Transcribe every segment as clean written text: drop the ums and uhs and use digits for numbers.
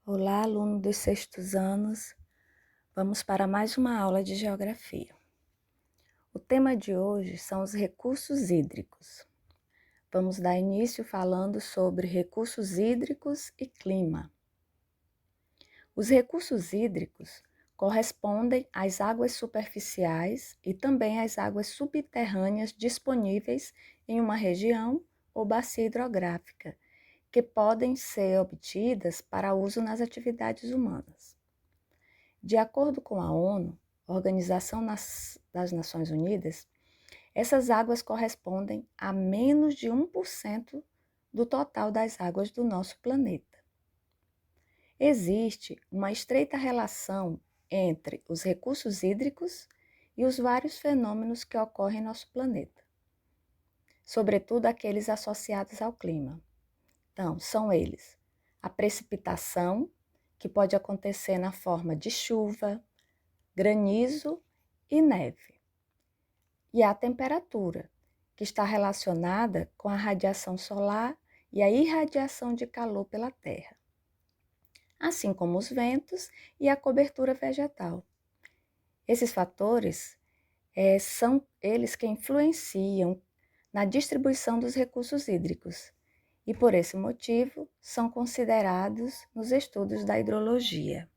Olá, aluno dos sextos anos. Vamos para mais uma aula de geografia. O tema de hoje são os recursos hídricos. Vamos dar início falando sobre recursos hídricos e clima. Os recursos hídricos correspondem às águas superficiais e também às águas subterrâneas disponíveis em uma região ou bacia hidrográfica, que podem ser obtidas para uso nas atividades humanas. De acordo com a ONU, Organização das Nações Unidas, essas águas correspondem a menos de 1% do total das águas do nosso planeta. Existe uma estreita relação entre os recursos hídricos e os vários fenômenos que ocorrem em nosso planeta, sobretudo aqueles associados ao clima. Então, são eles: a precipitação, que pode acontecer na forma de chuva, granizo e neve, e a temperatura, que está relacionada com a radiação solar e a irradiação de calor pela Terra, assim como os ventos e a cobertura vegetal. Esses fatores são eles que influenciam na distribuição dos recursos hídricos e, por esse motivo, são considerados nos estudos da hidrologia.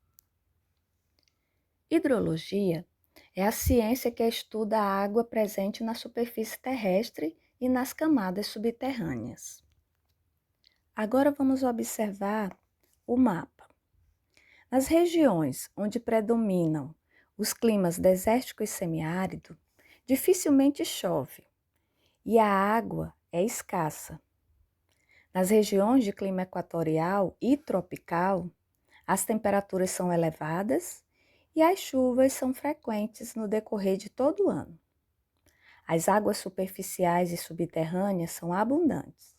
Hidrologia é a ciência que estuda a água presente na superfície terrestre e nas camadas subterrâneas. Agora vamos observar o mapa. Nas regiões onde predominam os climas desértico e semiárido, dificilmente chove e a água é escassa. Nas regiões de clima equatorial e tropical, as temperaturas são elevadas e as chuvas são frequentes no decorrer de todo o ano. As águas superficiais e subterrâneas são abundantes.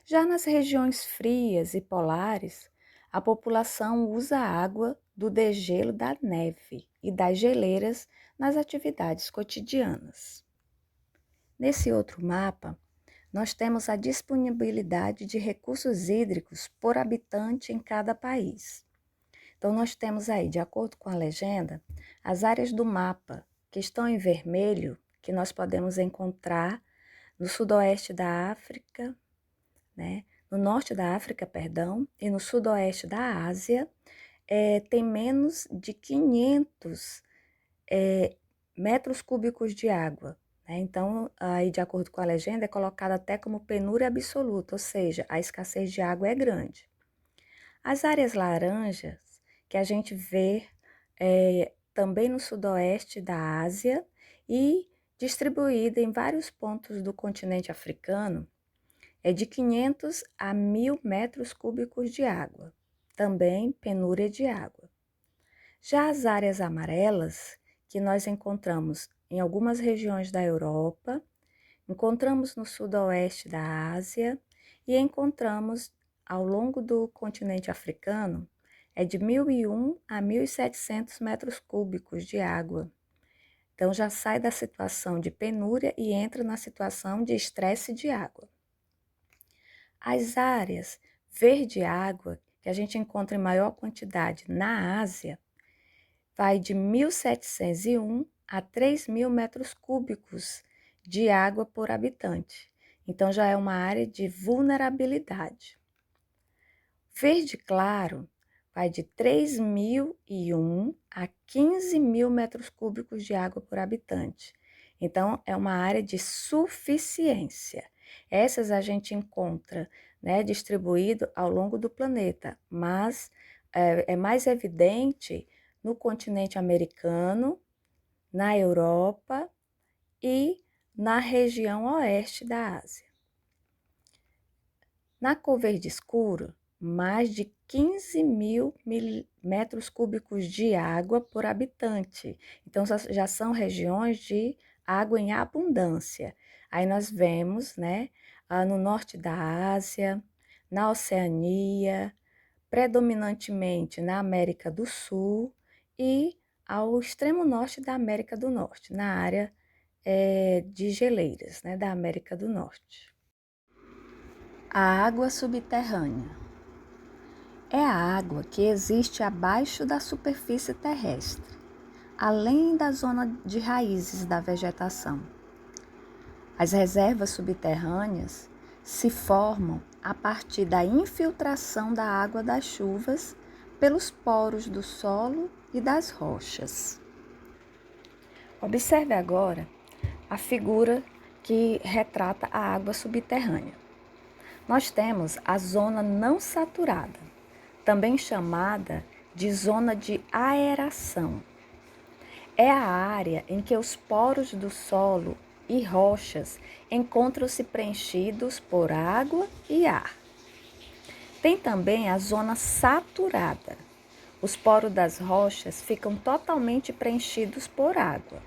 Já nas regiões frias e polares, a população usa a água do degelo da neve e das geleiras nas atividades cotidianas. Nesse outro mapa, nós temos a disponibilidade de recursos hídricos por habitante em cada país. Então, nós temos aí, de acordo com a legenda, as áreas do mapa que estão em vermelho, que nós podemos encontrar no sudoeste da África, no norte da África, e no sudoeste da Ásia, tem menos de 500 metros cúbicos de água. Então, aí, de acordo com a legenda, é colocado até como penúria absoluta, ou seja, a escassez de água é grande. As áreas laranjas, que a gente vê também no sudoeste da Ásia e distribuída em vários pontos do continente africano, é de 500 a 1.000 metros cúbicos de água, também penúria de água. Já as áreas amarelas, que nós encontramos em algumas regiões da Europa, encontramos no sudoeste da Ásia e encontramos ao longo do continente africano, é de 1.001 a 1.700 metros cúbicos de água. Então, já sai da situação de penúria e entra na situação de estresse de água. As áreas verde-água, que a gente encontra em maior quantidade na Ásia, vai de 1.701 a 3.000 metros cúbicos de água por habitante. Então, já é uma área de vulnerabilidade. Verde claro vai de 3.001 a 15.000 metros cúbicos de água por habitante. Então, é uma área de suficiência. Essas a gente encontra, distribuído ao longo do planeta, mas é mais evidente no continente americano, na Europa e na região oeste da Ásia. Na cor verde escuro, mais de 15.000 metros cúbicos de água por habitante. Então, já são regiões de água em abundância. Aí nós vemos, no norte da Ásia, na Oceania, predominantemente na América do Sul e ao extremo norte da América do Norte, na área de geleiras, da América do Norte. A água subterrânea. é a água que existe abaixo da superfície terrestre, além da zona de raízes da vegetação. As reservas subterrâneas se formam a partir da infiltração da água das chuvas pelos poros do solo e das rochas. Observe agora a figura que retrata a água subterrânea. Nós temos a zona não saturada, também chamada de zona de aeração. É a área em que os poros do solo e rochas encontram-se preenchidos por água e ar. Tem também a zona saturada. Os poros das rochas ficam totalmente preenchidos por água.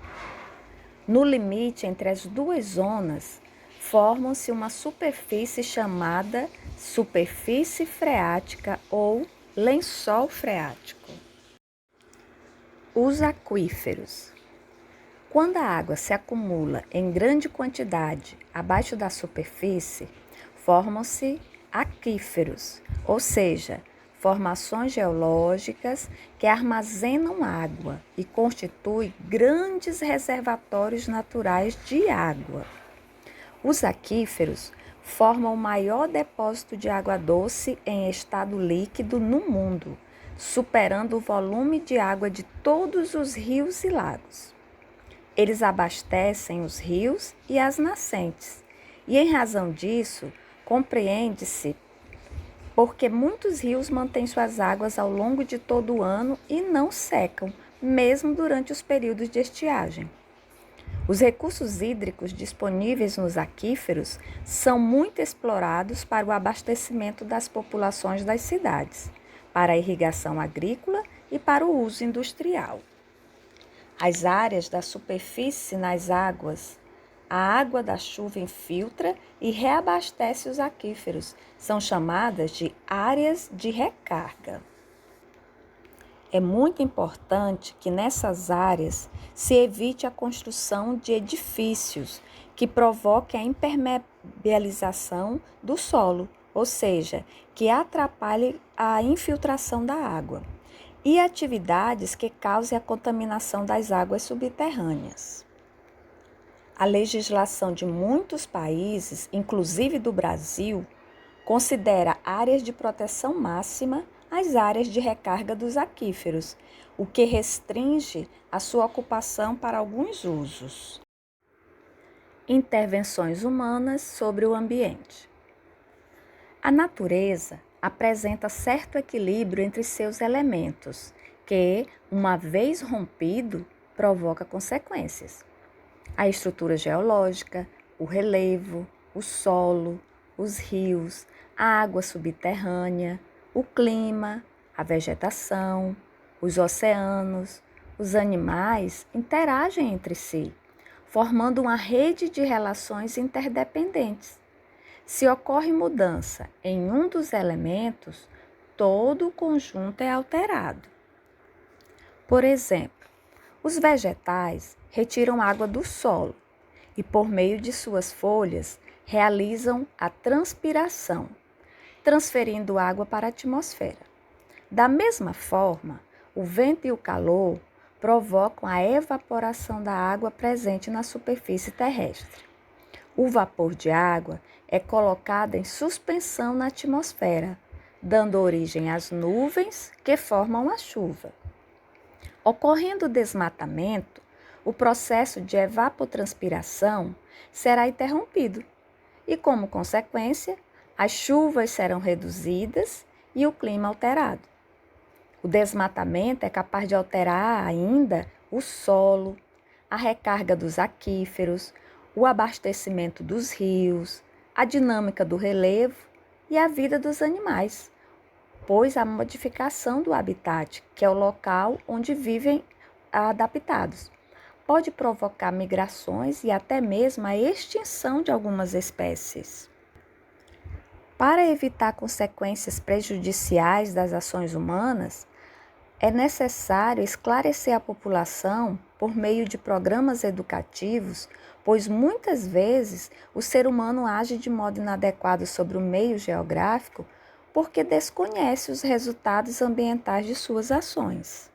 No limite entre as duas zonas, formam-se uma superfície chamada superfície freática ou lençol freático. Os aquíferos. Quando a água se acumula em grande quantidade abaixo da superfície, formam-se aquíferos, ou seja, formações geológicas que armazenam água e constituem grandes reservatórios naturais de água. Os aquíferos formam o maior depósito de água doce em estado líquido no mundo, superando o volume de água de todos os rios e lagos. Eles abastecem os rios e as nascentes, e em razão disso, compreende-se porque muitos rios mantêm suas águas ao longo de todo o ano e não secam, mesmo durante os períodos de estiagem. Os recursos hídricos disponíveis nos aquíferos são muito explorados para o abastecimento das populações das cidades, para a irrigação agrícola e para o uso industrial. As áreas da superfície nas águas, a água da chuva infiltra e reabastece os aquíferos. São chamadas de áreas de recarga. É muito importante que nessas áreas se evite a construção de edifícios que provoquem a impermeabilização do solo, ou seja, que atrapalhem a infiltração da água, e atividades que causem a contaminação das águas subterrâneas. A legislação de muitos países, inclusive do Brasil, considera áreas de proteção máxima as áreas de recarga dos aquíferos, o que restringe a sua ocupação para alguns usos. Intervenções humanas sobre o ambiente. A natureza apresenta certo equilíbrio entre seus elementos, que, uma vez rompido, provoca consequências. A estrutura geológica, o relevo, o solo, os rios, a água subterrânea, o clima, a vegetação, os oceanos, os animais interagem entre si, formando uma rede de relações interdependentes. Se ocorre mudança em um dos elementos, todo o conjunto é alterado. Por exemplo, os vegetais retiram água do solo e, por meio de suas folhas, realizam a transpiração, transferindo água para a atmosfera. Da mesma forma, o vento e o calor provocam a evaporação da água presente na superfície terrestre. O vapor de água é colocado em suspensão na atmosfera, dando origem às nuvens que formam a chuva. Ocorrendo o desmatamento, o processo de evapotranspiração será interrompido e, como consequência, as chuvas serão reduzidas e o clima alterado. O desmatamento é capaz de alterar ainda o solo, a recarga dos aquíferos, o abastecimento dos rios, a dinâmica do relevo e a vida dos animais, pois a modificação do habitat, que é o local onde vivem adaptados, pode provocar migrações e até mesmo a extinção de algumas espécies. Para evitar consequências prejudiciais das ações humanas, é necessário esclarecer a população por meio de programas educativos, pois muitas vezes o ser humano age de modo inadequado sobre o meio geográfico porque desconhece os resultados ambientais de suas ações.